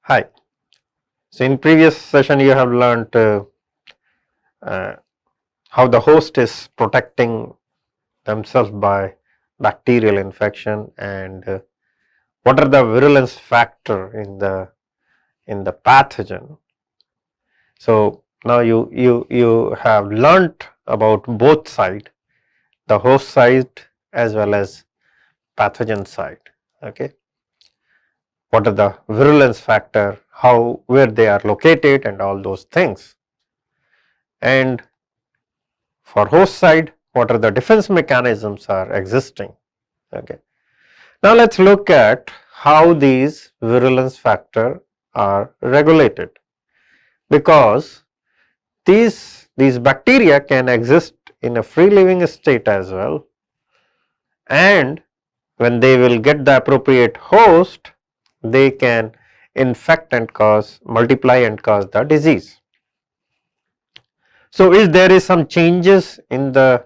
Hi. So in previous session you have learnt uh, how the host is protecting themselves by bacterial infection and what are the virulence factor in the pathogen. So now you have learnt about both side, the host side as well as pathogen side. Okay. What are the virulence factor, how, where they are located and all those things. And for host side, what are the defense mechanisms are existing. Okay. Now let us look at how these virulence factor are regulated, because these bacteria can exist in a free living state as well, and when they will get the appropriate host, they can infect and cause, multiply and cause the disease. So if there is some changes in the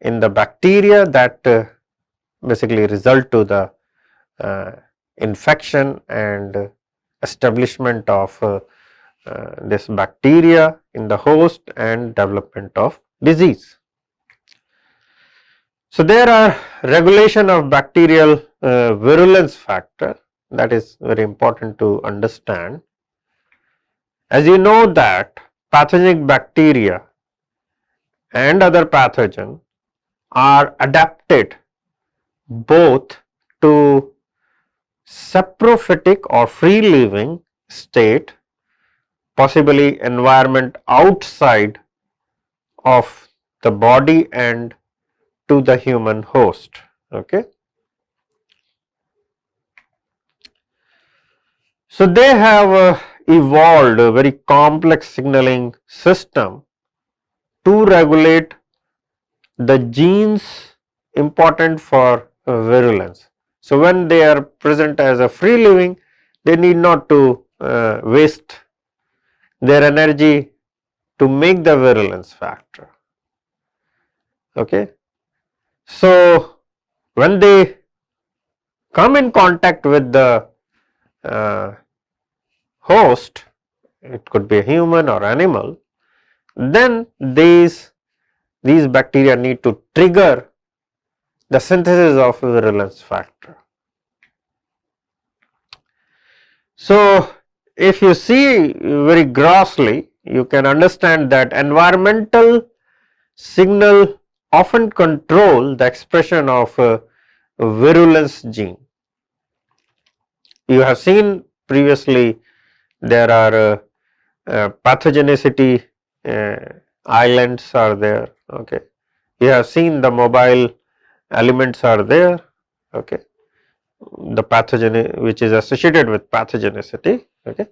bacteria that basically result to the infection and establishment of this bacteria in the host and development of disease. So there are regulation of bacterial virulence factor, that is very important to understand. As you know that pathogenic bacteria and other pathogen are adapted both to saprophytic or free living state, possibly environment outside of the body and to the human host. Okay. So they have evolved a very complex signaling system to regulate the genes important for virulence. So when they are present as a free living, they need not to waste their energy to make the virulence factor. Okay. So when they come in contact with the host, it could be a human or animal, then these bacteria need to trigger the synthesis of virulence factor. So if you see very grossly, you can understand that environmental signal often control the expression of virulence gene. You have seen previously there are pathogenicity islands are there. Okay. You have seen the mobile elements are there. Okay. The pathogen which is associated with pathogenicity. Okay.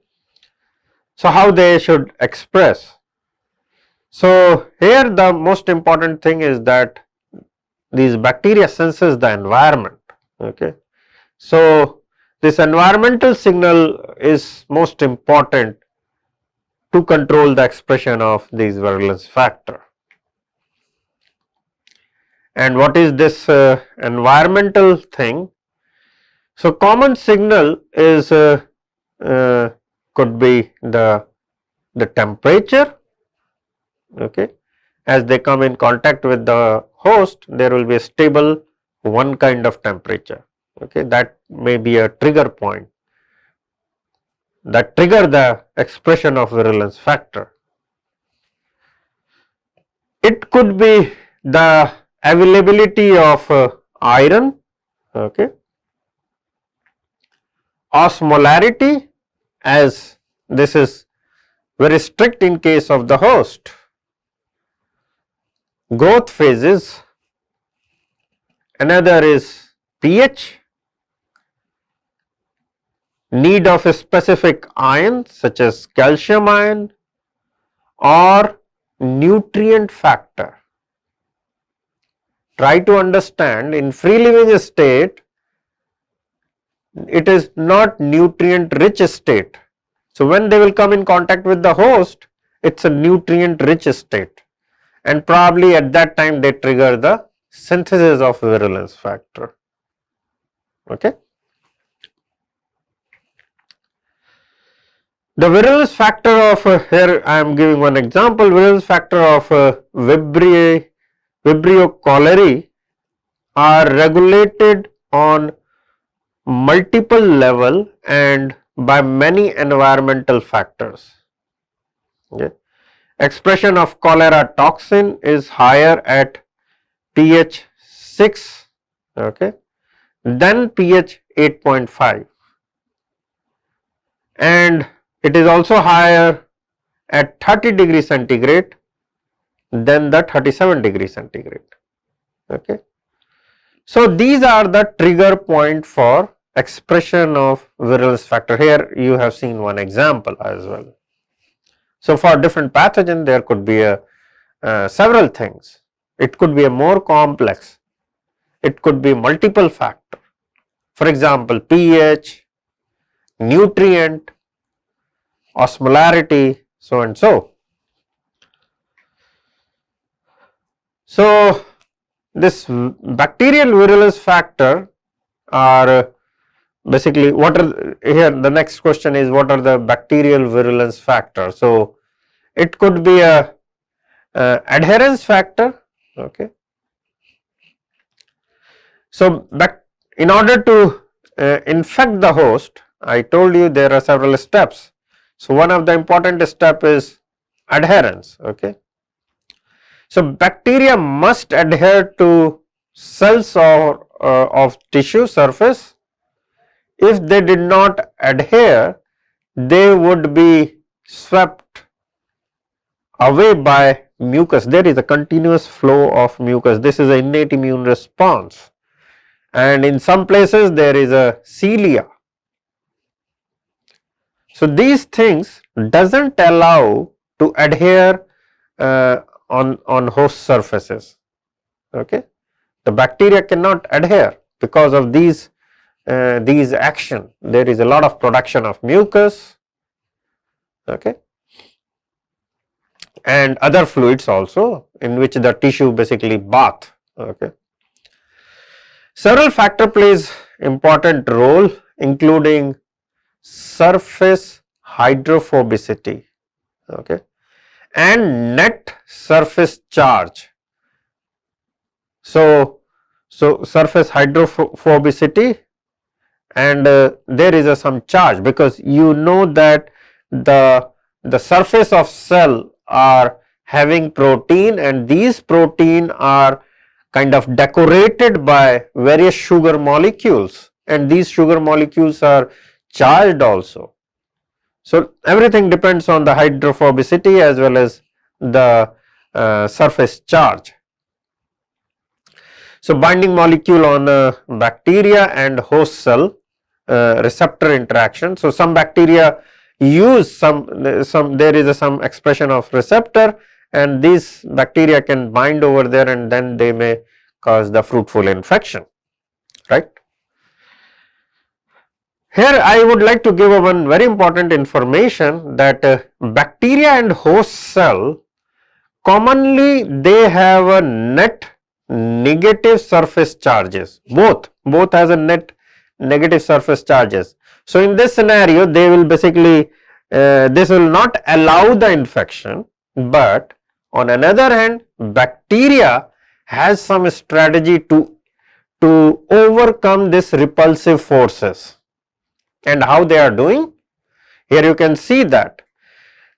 So how they should express. So here the most important thing is that these bacteria senses the environment. Okay. So this environmental signal is most important to control the expression of these virulence factor. And what is this environmental thing? So common signal is could be the temperature. Okay. As they come in contact with the host, there will be a stable one kind of temperature. Okay. That may be a trigger point that trigger the expression of virulence factor. It could be the availability of iron, okay, osmolarity, as this is very strict in case of the host, growth phases, another is pH, need of a specific ion such as calcium ion or nutrient factor. Try to understand, in free living state it is not nutrient rich state. So when they will come in contact with the host, it is a nutrient rich state, and probably at that time they trigger the synthesis of virulence factor. Okay. The virulence factor of, here I am giving one example, virulence factor of Vibrio cholerae are regulated on multiple level and by many environmental factors. Okay. Expression of cholera toxin is higher at pH 6, okay, than pH 8.5, and it is also higher at 30 degree centigrade than the 37 degree centigrade. Okay. So, these are the trigger point for expression of virulence factor. Here you have seen one example as well. So, for different pathogen there could be several things. It could be a more complex, it could be multiple factor. For example, pH, nutrient, osmolarity, so and so. So, this bacterial virulence factor are basically, what are, here the next question is, what are the bacterial virulence factors? So, it could be a adherence factor, okay. So, in order to infect the host, I told you there are several steps. So, one of the important step is adherence, okay. So, bacteria must adhere to cells or of tissue surface. If they did not adhere, they would be swept away by mucus. There is a continuous flow of mucus. This is an innate immune response, and in some places there is a cilia. So, these things doesn't allow to adhere on host surfaces, okay. The bacteria cannot adhere because of these action. There is a lot of production of mucus, okay, and other fluids also in which the tissue basically bath, okay. Several factor plays important role, including surface hydrophobicity, okay, and net surface charge. So, surface hydrophobicity, and there is some charge, because you know that the surface of cell are having protein, and these protein are kind of decorated by various sugar molecules, and these sugar molecules are charged also. So, everything depends on the hydrophobicity as well as the surface charge. So, binding molecule on bacteria and host cell receptor interaction. So, some bacteria use there is some expression of receptor, and these bacteria can bind over there, and then they may cause the fruitful infection, right. Here I would like to give one very important information, that bacteria and host cell commonly they have a net negative surface charges, both has a net negative surface charges. So, in this scenario they will basically this will not allow the infection, but on another hand bacteria has some strategy to overcome this repulsive forces. And how they are doing? Here you can see that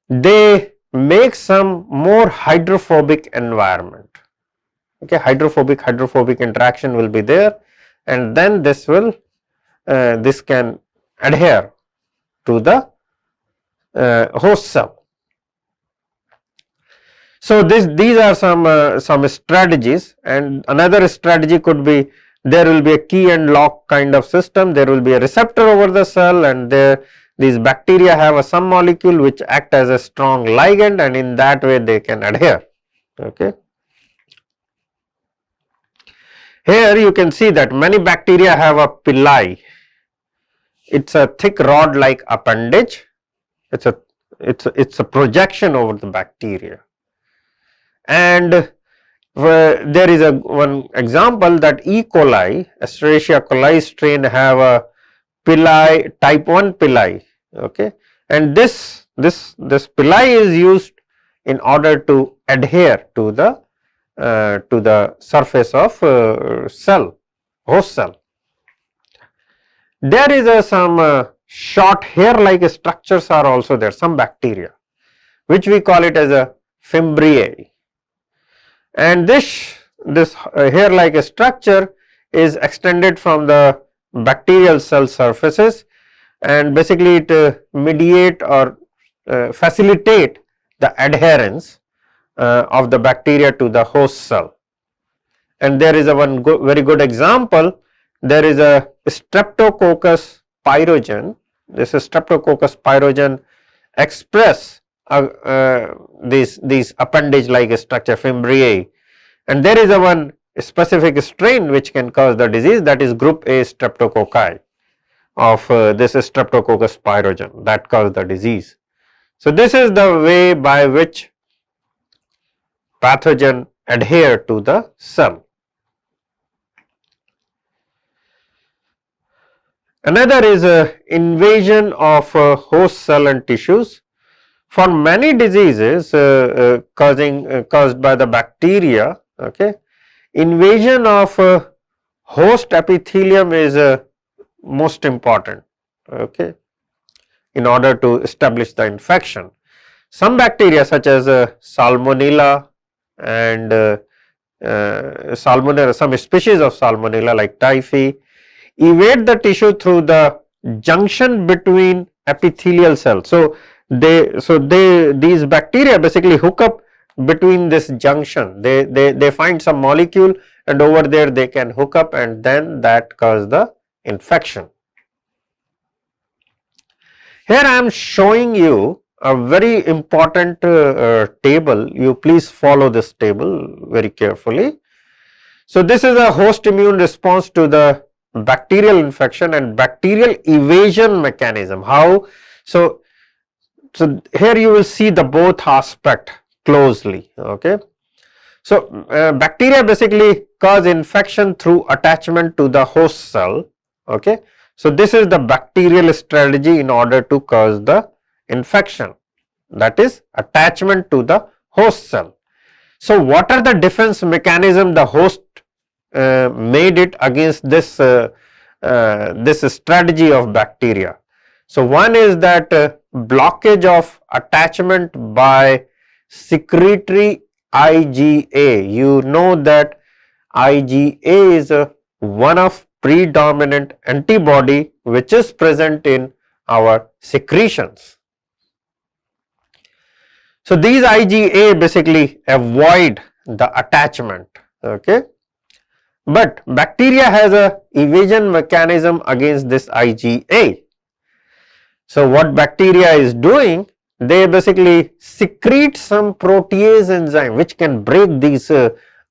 they make some more hydrophobic environment, okay. Hydrophobic interaction will be there, and then this will this can adhere to the host cell. So, these are some strategies, and another strategy could be, there will be a key and lock kind of system. There will be a receptor over the cell, and these bacteria have some molecule which act as a strong ligand, and in that way they can adhere, okay. Here you can see that many bacteria have a pili. It's a thick rod like appendage. It's a projection over the bacteria, and there is one example that E. coli, Escherichia coli strain have a pili, type 1 pili, okay, and this this pili is used in order to adhere to the surface of cell, host cell. There is some short hair like structures are also there, some bacteria, which we call it as a fimbriae, and this hair like structure is extended from the bacterial cell surfaces, and basically it mediate or facilitate the adherence of the bacteria to the host cell. And there is a very good example. There is a Streptococcus pyrogen. This is Streptococcus pyrogen express these appendage like structure, fimbriae, and there is a one specific strain which can cause the disease, that is group A streptococci of this Streptococcus pyrogen, that cause the disease. So this is the way by which pathogen adhere to the cell. Another is invasion of host cell and tissues. For many diseases caused by the bacteria, okay, invasion of host epithelium is most important, okay, in order to establish the infection. Some bacteria such as Salmonella and Salmonella, some species of Salmonella like typhi, evade the tissue through the junction between epithelial cells. So these bacteria basically hook up between this junction. They find some molecule and over there they can hook up, and then that cause the infection. Here I am showing you a very important table. You please follow this table very carefully. So this is a host immune response to the bacterial infection and bacterial evasion mechanism. How? So here you will see the both aspect closely, okay. So bacteria basically cause infection through attachment to the host cell, okay. So this is the bacterial strategy in order to cause the infection, that is attachment to the host cell. So what are the defense mechanism the host made it against this this strategy of bacteria? So one is that blockage of attachment by secretory IgA. You know that IgA is one of predominant antibody which is present in our secretions. So these IgA basically avoid the attachment, okay. But bacteria has a evasion mechanism against this IgA. So what bacteria is doing, they basically secrete some protease enzyme which can break these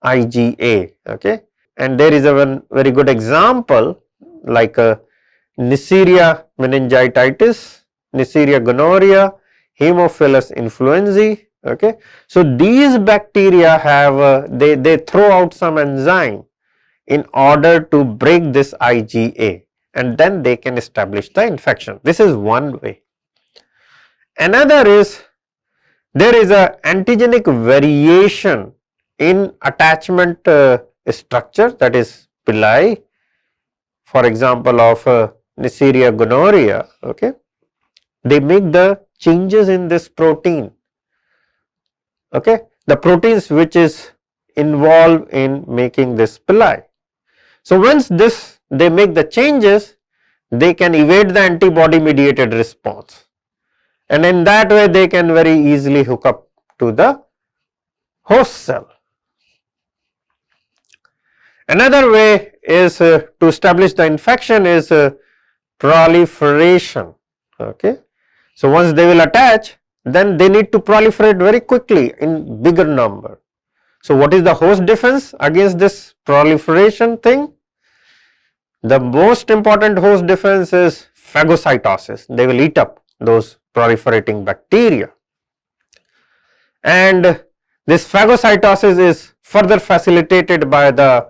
IgA, okay. And there is a one very good example like Neisseria meningitidis, Neisseria gonorrhea, Haemophilus influenzae, okay. So these bacteria have they throw out some enzyme in order to break this IgA, and then they can establish the infection. This is one way. Another is there is a antigenic variation in attachment structure, that is pili, for example of Neisseria gonorrhea, okay. They make the changes in this protein, okay, the proteins which is involved in making this pili. So once they make the changes, they can evade the antibody mediated response, and in that way they can very easily hook up to the host cell. Another way is to establish the infection is proliferation, okay. So once they will attach, then they need to proliferate very quickly in bigger number. So what is the host defense against this proliferation thing? The most important host defense is phagocytosis. They will eat up those proliferating bacteria, and this phagocytosis is further facilitated by the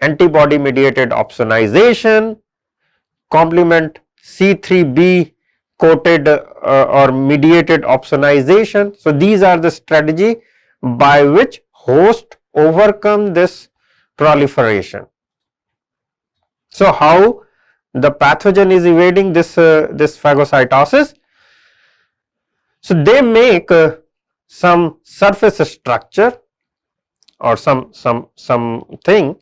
antibody mediated opsonization, complement C3b coated or mediated opsonization. So these are the strategy by which host overcome this proliferation. So how the pathogen is evading this this phagocytosis? So they make some surface structure or something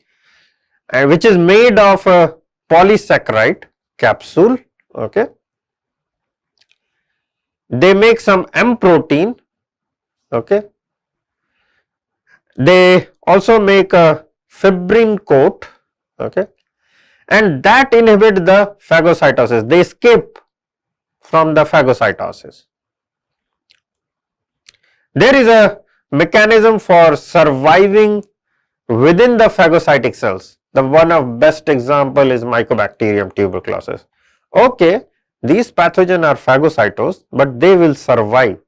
which is made of a polysaccharide capsule. Okay. They make some M protein. Okay. They also make a fibrin coat. Okay. And that inhibit the phagocytosis. They escape from the phagocytosis. There is a mechanism for surviving within the phagocytic cells. The one of best example is Mycobacterium tuberculosis. Okay, these pathogens are phagocytosed, but they will survive.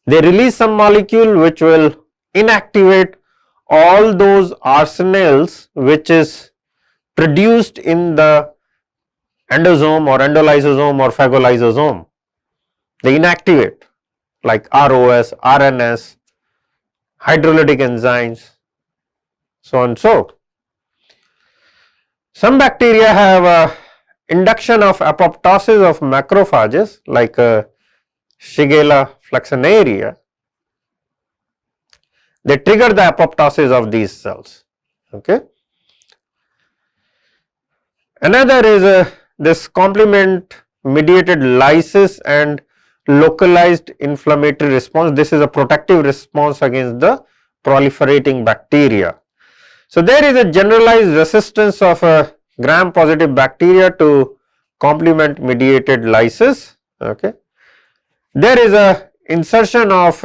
They release some molecule which will inactivate all those arsenals which is produced in the endosome or endolysosome or phagolysosome. They inactivate like ROS, RNS, hydrolytic enzymes, so on and so. Some bacteria have induction of apoptosis of macrophages like Shigella flexonaria. They trigger the apoptosis of these cells. Okay. Another is this complement mediated lysis and localized inflammatory response. This is a protective response against the proliferating bacteria. So there is a generalized resistance of gram positive bacteria to complement mediated lysis. Okay. There is a insertion of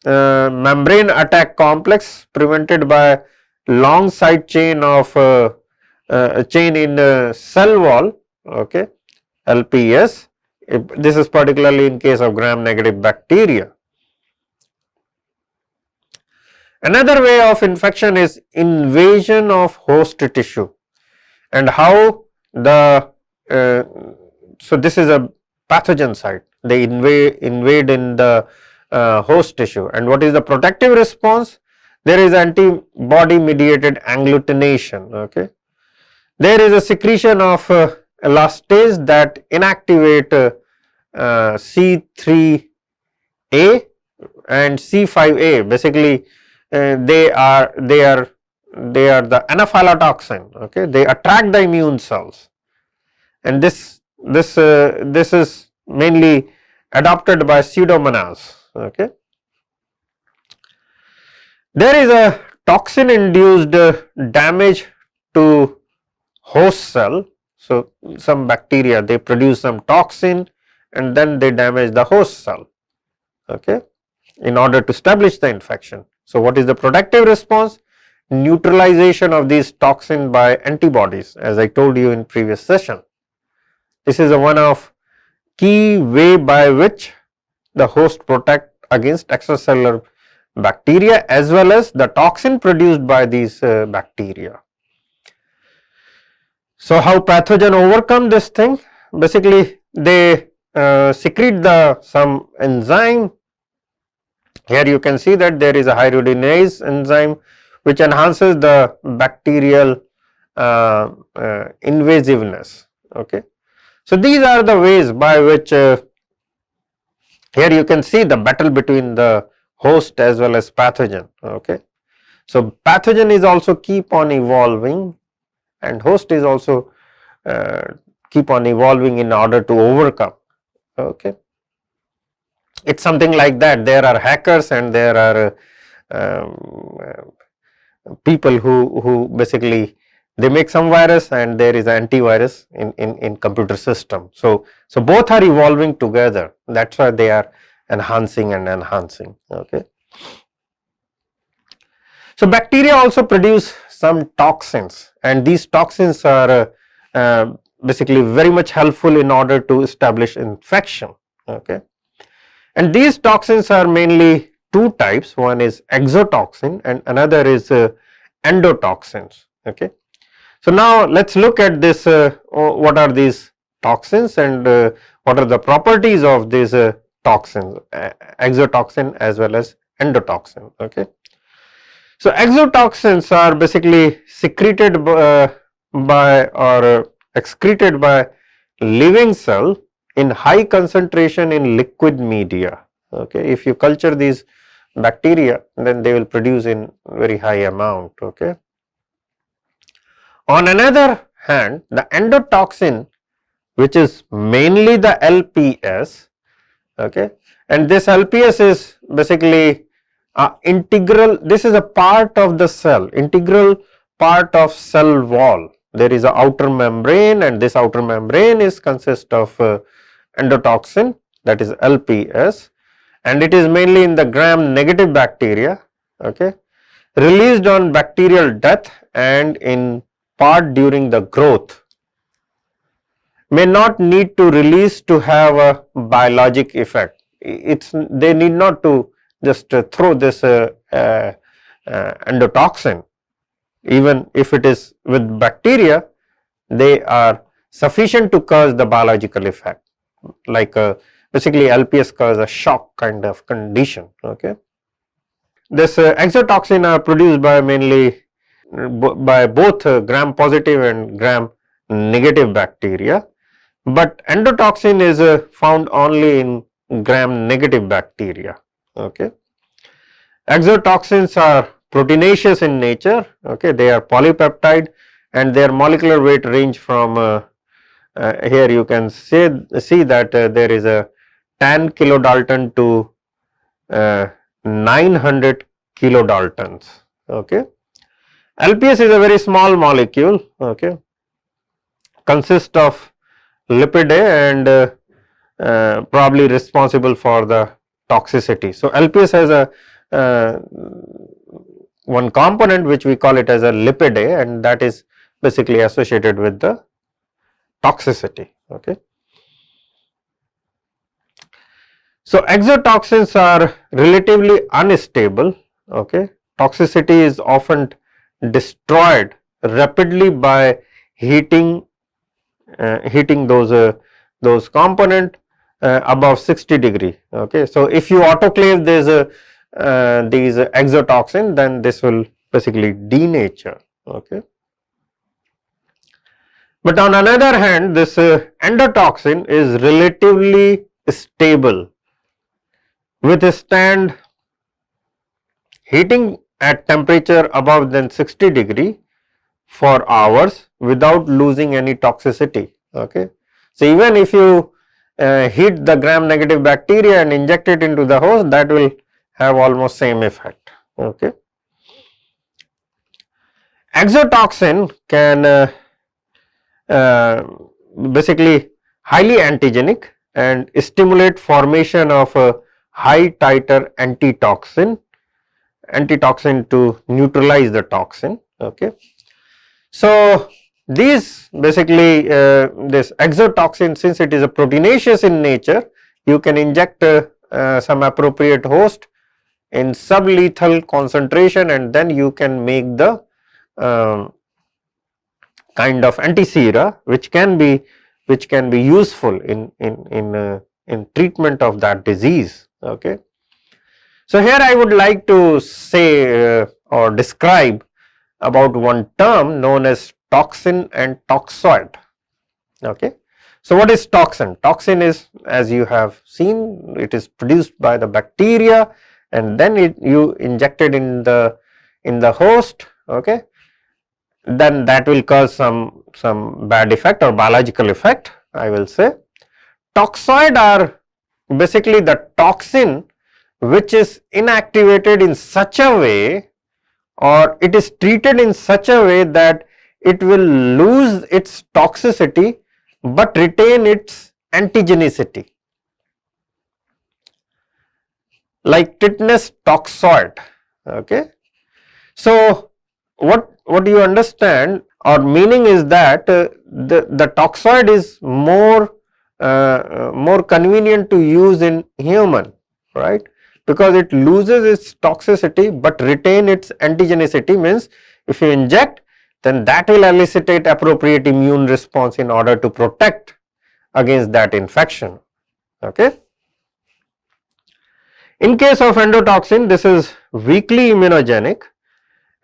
membrane attack complex prevented by long side chain of chain in cell wall. Okay. LPS. This is particularly in case of gram negative bacteria. Another way of infection is invasion of host tissue, and how the so this is a pathogen site. They invade in the host tissue, and what is the protective response? There is antibody mediated agglutination. Okay, there is a secretion of elastase that inactivate C3A and C5A. Basically, they are the anaphylatoxin. Okay, they attract the immune cells, and this is mainly adopted by Pseudomonas. Okay, there is a toxin induced damage to host cell. So some bacteria, they produce some toxin and then they damage the host cell. Okay, in order to establish the infection. So what is the protective response? Neutralization of these toxin by antibodies, as I told you in previous session. This is a one of key way by which the host protect against extracellular bacteria as well as the toxin produced by these bacteria. So how pathogen overcome this thing? Basically they secrete some enzyme. Here you can see that there is a hyaluronidase enzyme which enhances the bacterial invasiveness. Okay. So these are the ways by which here you can see the battle between the host as well as pathogen. Okay. So pathogen is also keep on evolving and host is also keep on evolving in order to overcome. Okay. It's something like that. There are hackers and there are people who basically they make some virus and there is antivirus in computer system. So both are evolving together. That's why they are enhancing and enhancing. Okay. So bacteria also produce some toxins, and these toxins are basically very much helpful in order to establish infection. Okay. And these toxins are mainly two types. One is exotoxin and another is endotoxins. Okay. So now let's look at this what are these toxins and what are the properties of these toxins, exotoxin as well as endotoxin. Okay. So, exotoxins are basically secreted by or excreted by living cell in high concentration in liquid media. Okay. If you culture these bacteria, then they will produce in very high amount. Okay. On another hand, the endotoxin, which is mainly the LPS, okay, and this LPS is basically integral, this is a part of the cell, integral part of cell wall. There is a outer membrane, and this outer membrane is consist of endotoxin, that is LPS, and it is mainly in the gram negative bacteria, okay, released on bacterial death and in part during the growth, may not need to release to have a biologic effect. They need not to just throw this endotoxin. Even if it is with bacteria, they are sufficient to cause the biological effect, like basically LPS cause a shock kind of condition. Okay. This exotoxin are produced by mainly by both gram positive and gram negative bacteria, but endotoxin is found only in gram negative bacteria. Okay. Exotoxins are proteinaceous in nature. Okay. They are polypeptide and their molecular weight range from here you can see that there is a 10 kilodalton to 900 kilodaltons. Okay. LPS is a very small molecule, okay, consists of lipidae and probably responsible for the toxicity. So, LPS has a one component which we call it as a lipidae, and that is basically associated with the toxicity. Okay. So, exotoxins are relatively unstable. Okay. Toxicity is often destroyed rapidly by heating those component above 60 degree. Okay. So, if you autoclave these exotoxin, then this will basically denature. Okay. But on another hand, this endotoxin is relatively stable, withstand heating at temperature above than 60 degree for hours without losing any toxicity. Okay. So, even if you heat the gram negative bacteria and inject it into the host, that will have almost same effect. Okay. Exotoxin can basically highly antigenic and stimulate formation of a high titer antitoxin to neutralize the toxin. Okay. So, these basically this exotoxin, since it is a proteinaceous in nature, you can inject some appropriate host in sublethal concentration, and then you can make the kind of antisera which can be useful in treatment of that disease. Okay. So, here I would like to say or describe about one term known as toxin and toxoid. Okay. So, what is toxin? Toxin is, as you have seen, it is produced by the bacteria and then you inject it in the host. Okay. Then that will cause some bad effect or biological effect, I will say. Toxoid are basically the toxin which is inactivated in such a way, or it is treated in such a way that it will lose its toxicity but retain its antigenicity, like tetanus toxoid. Okay. So, what you understand or meaning is that the toxoid is more convenient to use in human, right, because it loses its toxicity but retain its antigenicity. Means if you inject, then that will elicitate appropriate immune response in order to protect against that infection. Okay. In case of endotoxin, this is weakly immunogenic.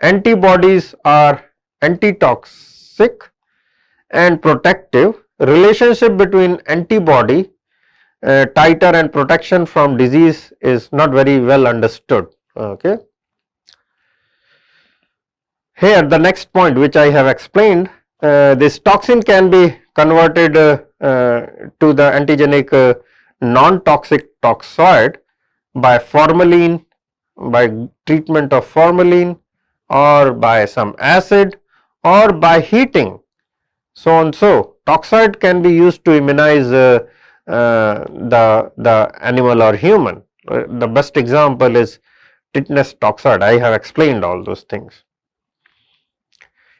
Antibodies are antitoxic and protective. Relationship between antibody titer and protection from disease is not very well understood. Okay. Here the next point which I have explained, this toxin can be converted to the antigenic non-toxic toxoid by formalin, by treatment of formalin, or by some acid, or by heating, so on. So toxoid can be used to immunize the animal or human. The best example is tetanus toxoid. I have explained all those things.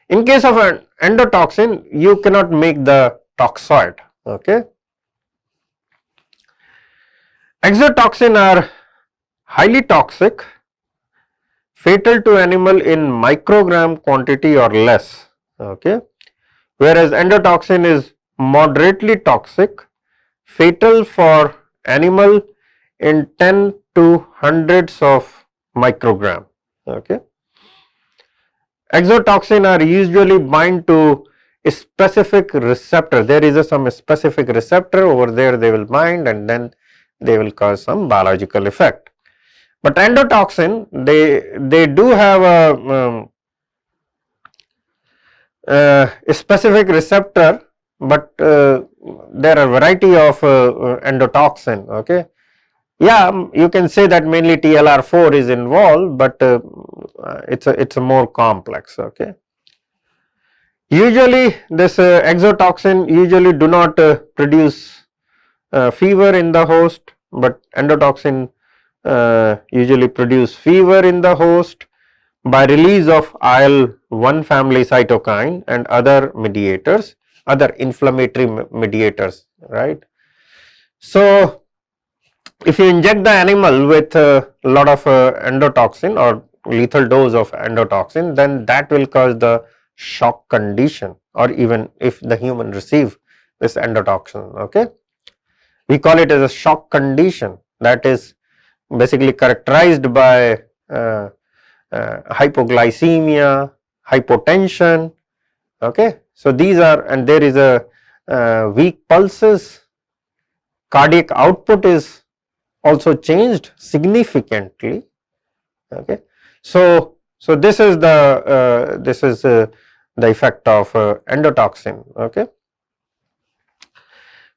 In case of an endotoxin, you cannot make the toxoid. Okay. Exotoxin are highly toxic, fatal to animal in microgram quantity or less. Okay. Whereas endotoxin is moderately toxic, fatal for animal in 10 to hundreds of microgram. Okay. Exotoxin are usually bind to a specific receptor. There is some specific receptor over there, they will bind and then they will cause some biological effect. But endotoxin, they do have a specific receptor, but there are variety of endotoxin. Okay. Yeah, you can say that mainly TLR4 is involved, but it's a more complex. Okay. Usually this exotoxin usually do not produce fever in the host, but endotoxin usually produce fever in the host by release of IL-1 family cytokine and other mediators, other inflammatory mediators, right. So if you inject the animal with a lot of endotoxin or lethal dose of endotoxin, then that will cause the shock condition, or even if the human receive this endotoxin. Okay. We call it as a shock condition, that is basically characterized by hypoglycemia, hypotension. Okay. So these are, and there is a weak pulses, cardiac output is also changed significantly. Okay. So this is the effect of endotoxin. Okay.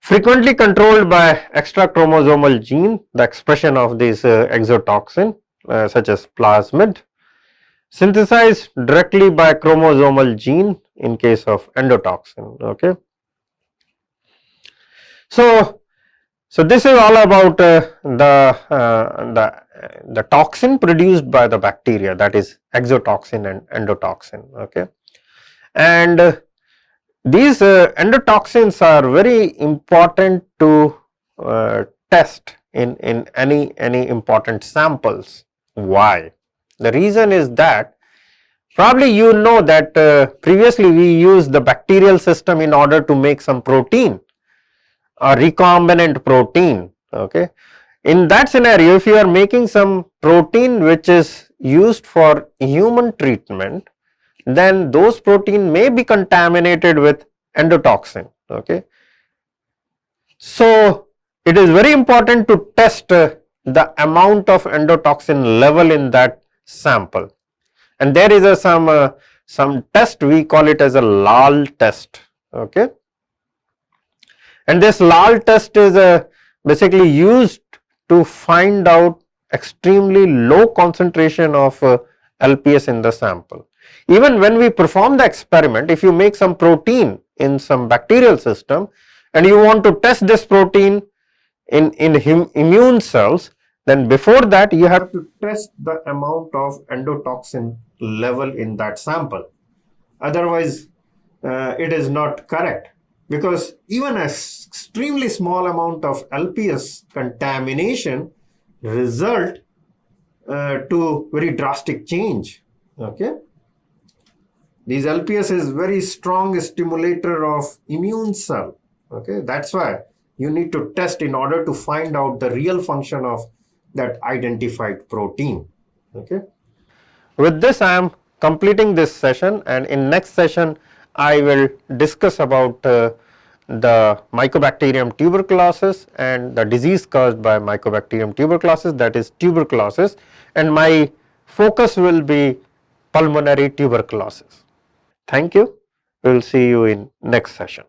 Frequently controlled by extra chromosomal gene, the expression of this exotoxin such as plasmid, synthesized directly by chromosomal gene in case of endotoxin. Okay. So this is all about the toxin produced by the bacteria, that is exotoxin and endotoxin. Okay. And these endotoxins are very important to test in any important samples. Why? The reason is that probably you know that previously we used the bacterial system in order to make some protein, a recombinant protein. Okay. In that scenario, if you are making some protein which is used for human treatment, then those protein may be contaminated with endotoxin. Okay. So it is very important to test the amount of endotoxin level in that sample, and there is a some test, we call it as a LAL test. Okay. And this LAL test is basically used to find out extremely low concentration of LPS in the sample. Even when we perform the experiment, if you make some protein in some bacterial system and you want to test this protein in immune cells, then before that you have to test the amount of endotoxin level in that sample. Otherwise it is not correct, because even an extremely small amount of LPS contamination result to very drastic change. Okay. These LPS is very strong stimulator of immune cell. Okay, that's why you need to test in order to find out the real function of that identified protein. Okay. With this, I am completing this session, and in next session, I will discuss about the Mycobacterium tuberculosis and the disease caused by Mycobacterium tuberculosis, that is tuberculosis, and my focus will be pulmonary tuberculosis. Thank you. We will see you in next session.